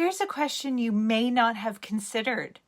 Here's a question you may not have considered.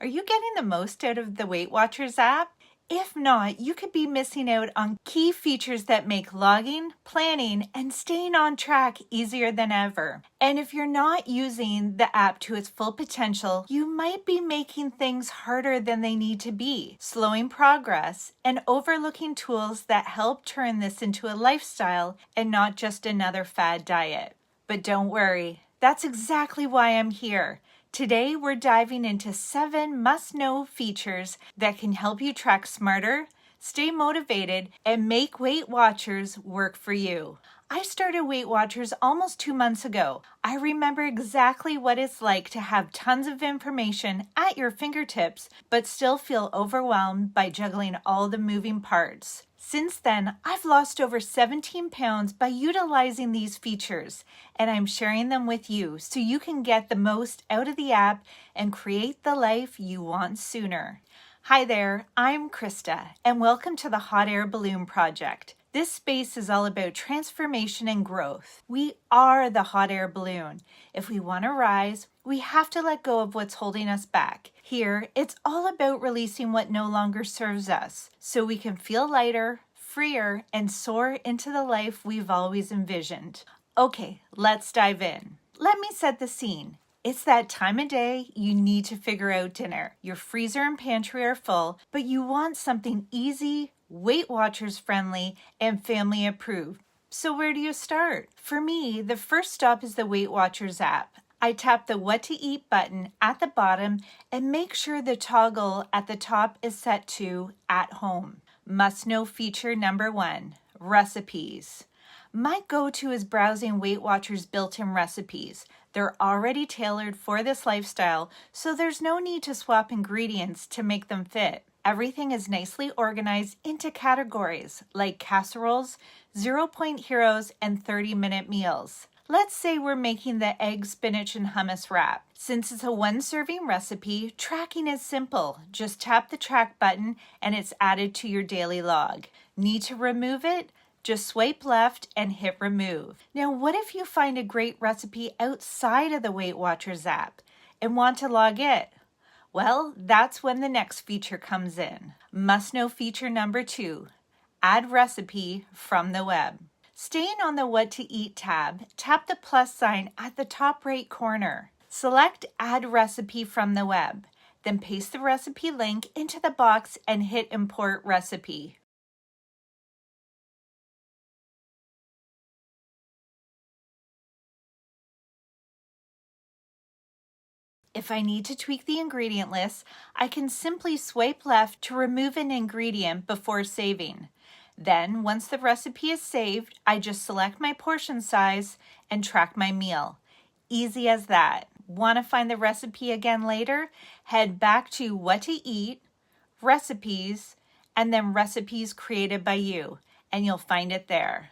Are you getting the most out of the Weight Watchers app? If not, you could be missing out on key features that make logging, planning, and staying on track easier than ever. And if you're not using the app to its full potential, you might be making things harder than they need to be, slowing progress, and overlooking tools that help turn this into a lifestyle and not just another fad diet. But don't worry, that's exactly why I'm here. Today, we're diving into 7 must-know features that can help you track smarter, stay motivated, and make Weight Watchers work for you. I started Weight Watchers almost 2 months ago. I remember exactly what it's like to have tons of information at your fingertips, but still feel overwhelmed by juggling all the moving parts. Since then, I've lost over 17 pounds by utilizing these features, and I'm sharing them with you so you can get the most out of the app and create the life you want sooner. Hi there, I'm Krista, and welcome to the Hot Air Balloon Project. This space is all about transformation and growth. We are the hot air balloon. If we want to rise, we have to let go of what's holding us back. Here, it's all about releasing what no longer serves us, so we can feel lighter, freer, and soar into the life we've always envisioned. Okay, let's dive in. Let me set the scene. It's that time of day you need to figure out dinner. Your freezer and pantry are full, but you want something easy, Weight Watchers friendly, and family approved. So where do you start? For me, the first stop is the Weight Watchers app. I tap the What to Eat button at the bottom and make sure the toggle at the top is set to At Home. Must-know feature number 1, recipes. My go-to is browsing Weight Watchers built-in recipes. They're already tailored for this lifestyle, so there's no need to swap ingredients to make them fit. Everything is nicely organized into categories like casseroles, 0-point heroes, and 30-minute meals. Let's say we're making the egg, spinach, and hummus wrap. Since it's a one-serving recipe, tracking is simple. Just tap the track button and it's added to your daily log. Need to remove it? Just swipe left and hit remove. Now, what if you find a great recipe outside of the Weight Watchers app and want to log it? Well, that's when the next feature comes in. Must-know feature number 2, add recipe from the web. Staying on the What to Eat tab, tap the plus sign at the top right corner. Select Add Recipe from the web. Then paste the recipe link into the box and hit Import Recipe. If I need to tweak the ingredient list, I can simply swipe left to remove an ingredient before saving. Then, once the recipe is saved, I just select my portion size and track my meal. Easy as that. Want to find the recipe again later? Head back to What to Eat, Recipes, and then Recipes Created by You, and you'll find it there.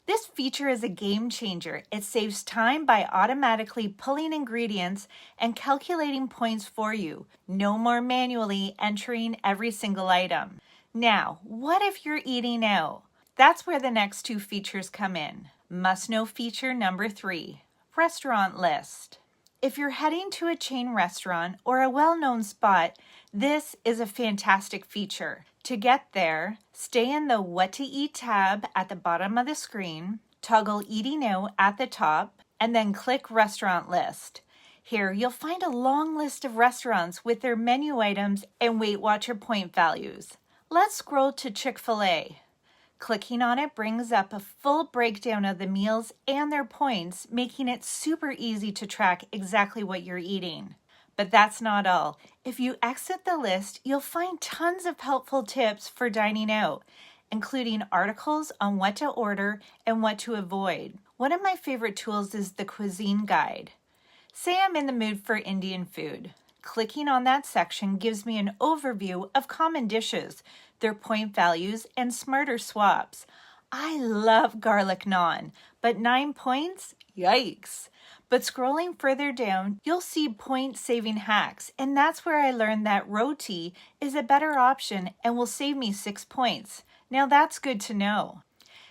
This feature is a game changer. It saves time by automatically pulling ingredients and calculating points for you. No more manually entering every single item. Now, what if you're eating out? That's where the next 2 features come in. Must-know feature number 3, restaurant list. If you're heading to a chain restaurant or a well-known spot, this is a fantastic feature. To get there, stay in the What to Eat tab at the bottom of the screen, toggle Eating Out at the top, and then click Restaurant List. Here, you'll find a long list of restaurants with their menu items and Weight Watcher point values. Let's scroll to Chick-fil-A. Clicking on it brings up a full breakdown of the meals and their points, making it super easy to track exactly what you're eating. But that's not all. If you exit the list, you'll find tons of helpful tips for dining out, including articles on what to order and what to avoid. One of my favorite tools is the Cuisine Guide. Say I'm in the mood for Indian food. Clicking on that section gives me an overview of common dishes, their point values, and smarter swaps. I love garlic naan, but 9 points? Yikes! But scrolling further down, you'll see point-saving hacks, and that's where I learned that roti is a better option and will save me 6 points. Now that's good to know.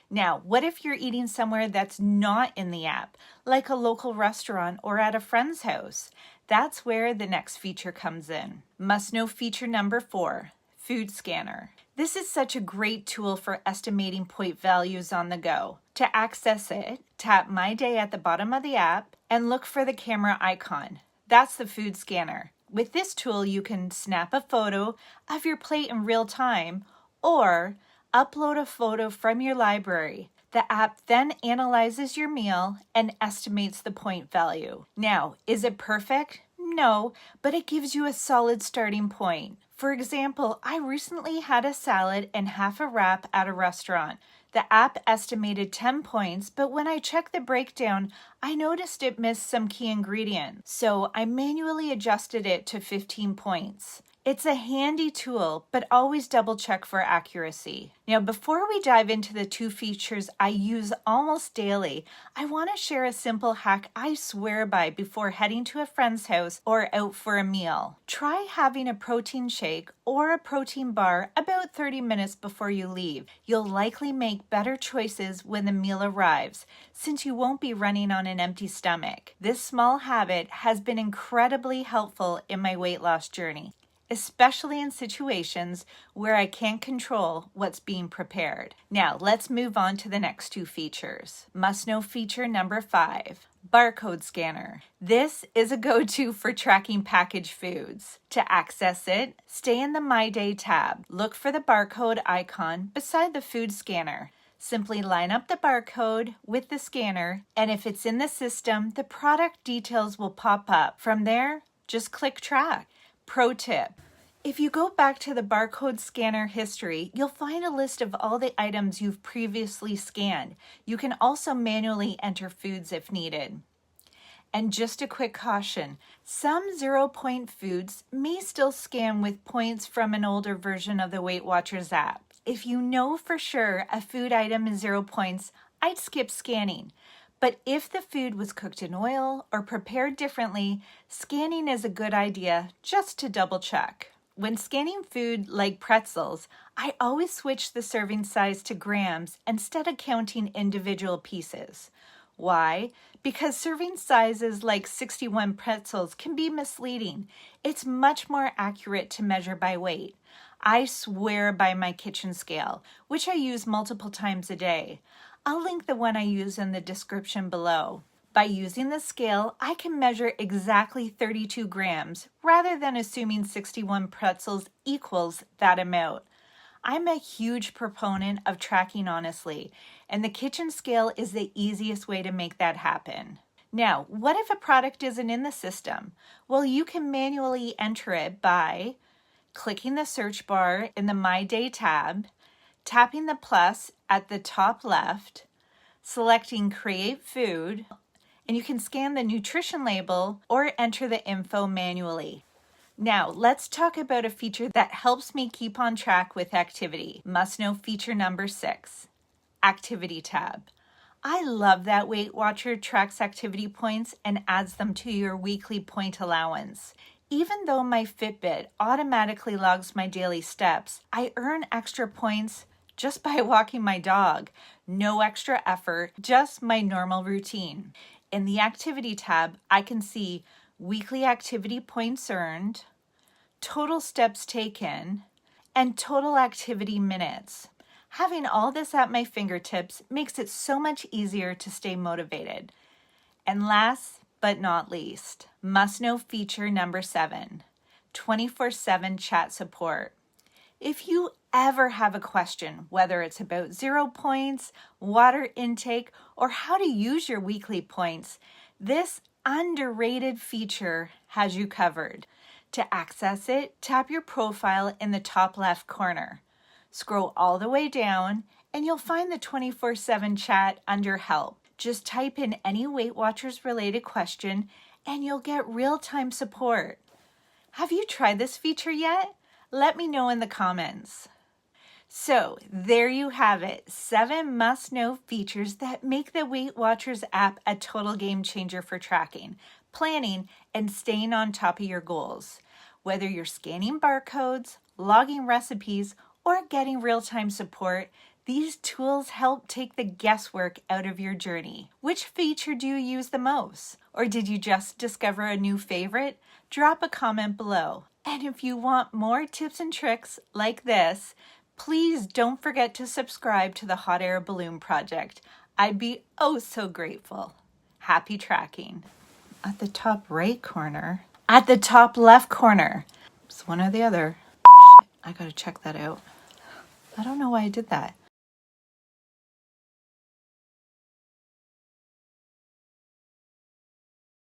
Now, what if you're eating somewhere that's not in the app, like a local restaurant or at a friend's house? That's where the next feature comes in. Must know feature number 4, food scanner. This is such a great tool for estimating point values on the go. To access it, tap My Day at the bottom of the app and look for the camera icon. That's the food scanner. With this tool, you can snap a photo of your plate in real time or upload a photo from your library. The app then analyzes your meal and estimates the point value. Now, is it perfect? No, but it gives you a solid starting point. For example, I recently had a salad and half a wrap at a restaurant. The app estimated 10 points, but when I checked the breakdown, I noticed it missed some key ingredients. So I manually adjusted it to 15 points. It's a handy tool, but always double check for accuracy. Now, before we dive into the 2 features I use almost daily, I want to share a simple hack I swear by before heading to a friend's house or out for a meal. Try having a protein shake or a protein bar about 30 minutes before you leave. You'll likely make better choices when the meal arrives, since you won't be running on an empty stomach. This small habit has been incredibly helpful in my weight loss journey, especially in situations where I can't control what's being prepared. Now, let's move on to the next 2 features. Must know feature number 5, barcode scanner. This is a go-to for tracking packaged foods. To access it, stay in the My Day tab. Look for the barcode icon beside the food scanner. Simply line up the barcode with the scanner, and if it's in the system, the product details will pop up. From there, just click track. Pro tip: if you go back to the barcode scanner history, you'll find a list of all the items you've previously scanned. You can also manually enter foods if needed. And just a quick caution, some 0-point foods may still scan with points from an older version of the Weight Watchers app. If you know for sure a food item is 0 points, I'd skip scanning. But if the food was cooked in oil or prepared differently, scanning is a good idea just to double check. When scanning food like pretzels, I always switch the serving size to grams instead of counting individual pieces. Why? Because serving sizes like 61 pretzels can be misleading. It's much more accurate to measure by weight. I swear by my kitchen scale, which I use multiple times a day. I'll link the one I use in the description below. By using the scale, I can measure exactly 32 grams rather than assuming 61 pretzels equals that amount. I'm a huge proponent of tracking honestly, and the kitchen scale is the easiest way to make that happen. Now, what if a product isn't in the system? Well, you can manually enter it by clicking the search bar in the My Day tab, tapping the plus at the top left, selecting Create Food, and you can scan the nutrition label or enter the info manually. Now, let's talk about a feature that helps me keep on track with activity. Must know feature number 6, Activity tab. I love that Weight Watcher tracks activity points and adds them to your weekly point allowance. Even though my Fitbit automatically logs my daily steps, I earn extra points just by walking my dog. No extra effort, just my normal routine. In the Activity tab, I can see weekly activity points earned, total steps taken, and total activity minutes. Having all this at my fingertips makes it so much easier to stay motivated. And last but not least, must know feature number 7, 24/7 chat support. If you ever have a question, whether it's about 0 points, water intake, or how to use your weekly points, this underrated feature has you covered. To access it, tap your profile in the top left corner. Scroll all the way down, and you'll find the 24/7 chat under Help. Just type in any Weight Watchers related question, and you'll get real-time support. Have you tried this feature yet? Let me know in the comments. So there you have it, 7 must-know features that make the Weight Watchers app a total game changer for tracking, planning, and staying on top of your goals. Whether you're scanning barcodes, logging recipes, or getting real-time support, These tools help take the guesswork out of your journey. Which feature do you use the most? Or did you just discover a new favorite? Drop a comment below. And if you want more tips and tricks like this, please don't forget to subscribe to the Hot Air Balloon Project. I'd be oh so grateful. Happy tracking. At the top right corner, at the top left corner. It's one or the other. I gotta check that out. I don't know why I did that.